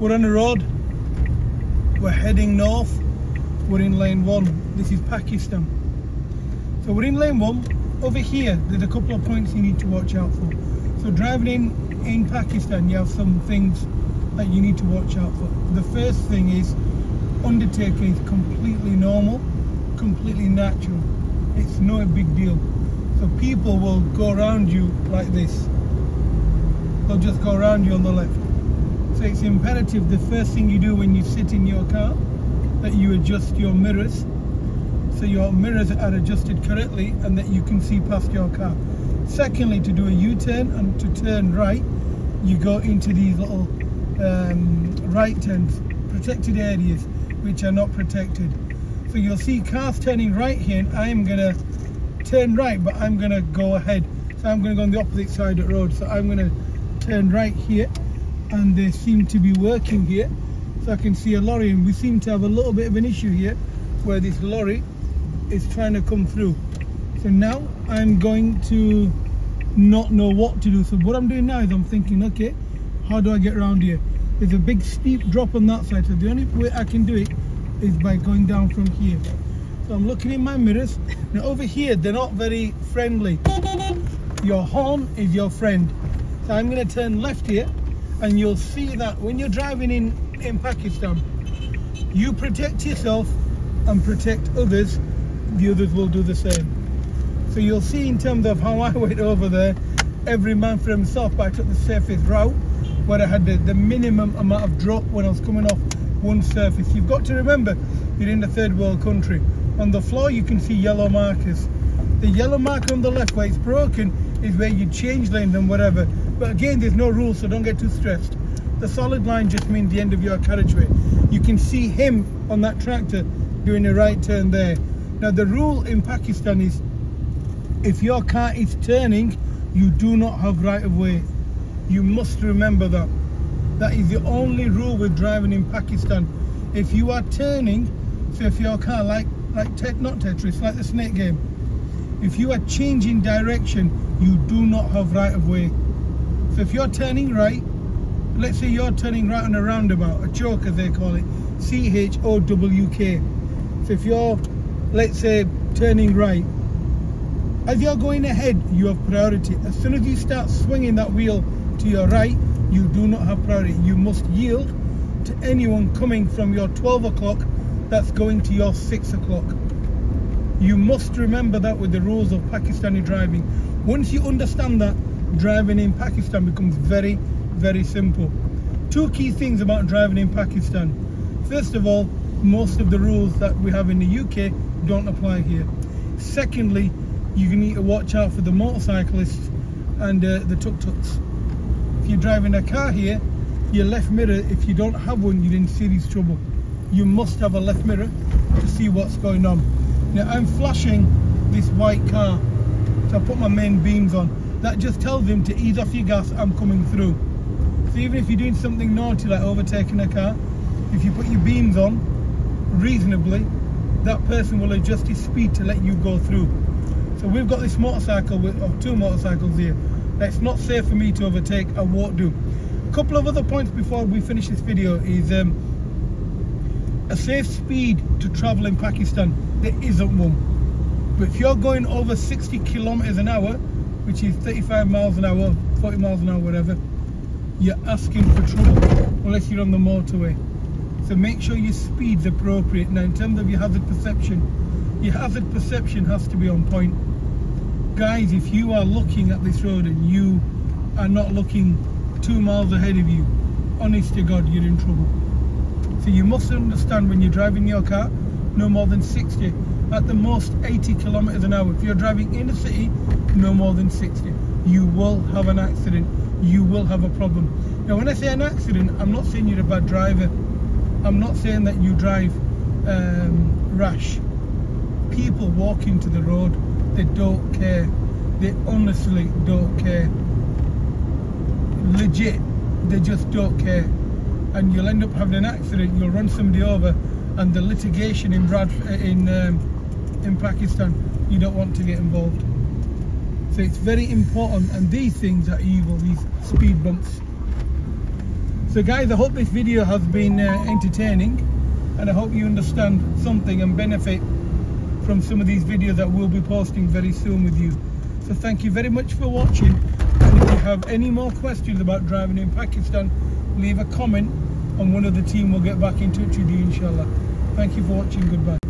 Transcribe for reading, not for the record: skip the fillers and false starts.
We're on the road, we're heading north, we're in lane 1. This is Pakistan. So we're in lane 1. Over here, there's a couple of points you need to watch out for. So driving in Pakistan, you have some things that you need to watch out for. The first thing is, undertaking is completely normal, completely natural. It's no big deal. So people will go around you like this. They'll just go around you on the left. So it's imperative the first thing you do when you sit in your car, that you adjust your mirrors, so your mirrors are adjusted correctly and that you can see past your car. Secondly, to do a U-turn and to turn right, you go into these little right turns, protected areas which are not protected. So you'll see cars turning right here, and I'm gonna turn right, but I'm gonna go ahead. So I'm gonna go on the opposite side of the road. So I'm gonna turn right here, and they seem to be working here. So I can see a lorry, and we seem to have a little bit of an issue here where this lorry is trying to come through. So now I'm going to not know what to do. So what I'm doing now is I'm thinking, okay, how do I get around here? There's a big steep drop on that side, so the only way I can do it is by going down from here. So I'm looking in my mirrors. Now over here, they're not very friendly. Your horn is your friend. So I'm going to turn left here, and you'll see that when you're driving in Pakistan, you protect yourself and protect others, the others will do the same. So you'll see in terms of how I went over there, every man for himself, but I took the safest route where I had the minimum amount of drop when I was coming off one surface. You've got to remember, you're in a third world country. On the floor you can see yellow markers. The yellow marker on the left where it's broken is where you change lanes and whatever. But again, there's no rules, so don't get too stressed. The solid line just means the end of your carriageway. You can see him on that tractor doing a right turn there. Now the rule in Pakistan is, if your car is turning, you do not have right of way. You must remember that. That is the only rule with driving in Pakistan. If you are turning, so if your car, not Tetris, like the snake game, if you are changing direction, you do not have right of way. So if you're turning right, let's say you're turning right on a roundabout, a choke as they call it, C-H-O-W-K. So if you're, let's say, turning right, as you're going ahead, you have priority. As soon as you start swinging that wheel to your right, you do not have priority. You must yield to anyone coming from your 12 o'clock that's going to your 6 o'clock. You must remember that with the rules of Pakistani driving. Once you understand that, driving in Pakistan becomes very, very simple. Two key things about driving in Pakistan. First of all, most of the rules that we have in the UK don't apply here. Secondly, you need to watch out for the motorcyclists and the tuk-tuks. If you're driving a car here, your left mirror, if you don't have one, you're in serious trouble. You must have a left mirror to see what's going on. Now I'm flashing this white car, so I put my main beams on. That just tells him to ease off your gas, I'm coming through. So even if you're doing something naughty like overtaking a car, if you put your beams on reasonably, that person will adjust his speed to let you go through. So we've got this motorcycle or two motorcycles here. It's not safe for me to overtake, I won't do. A couple of other points before we finish this video is a safe speed to travel in Pakistan, there isn't one. But if you're going over 60 kilometers an hour, which is 35 miles an hour, 40 miles an hour, whatever, you're asking for trouble unless you're on the motorway. So make sure your speed's appropriate. Now in terms of your hazard perception has to be on point. Guys, if you are looking at this road and you are not looking 2 miles ahead of you, honest to God, you're in trouble. So you must understand, when you're driving your car, no more than 60, at the most 80 kilometers an hour. If you're driving in the city, no more than 60. You will have an accident, you will have a problem. Now when I say an accident, I'm not saying you're a bad driver. I'm not saying that you drive rash. People walk into the road, they don't care. They honestly don't care. Legit, they just don't care. And you'll end up having an accident, you'll run somebody over, and the litigation in Pakistan, you don't want to get involved. So it's very important, and these things are evil, these speed bumps. So guys, I hope this video has been entertaining, and I hope you understand something and benefit from some of these videos that we'll be posting very soon with you. So thank you very much for watching, and if you have any more questions about driving in Pakistan, leave a comment and one of the team will get back in touch with you, inshallah. Thank you for watching. Goodbye.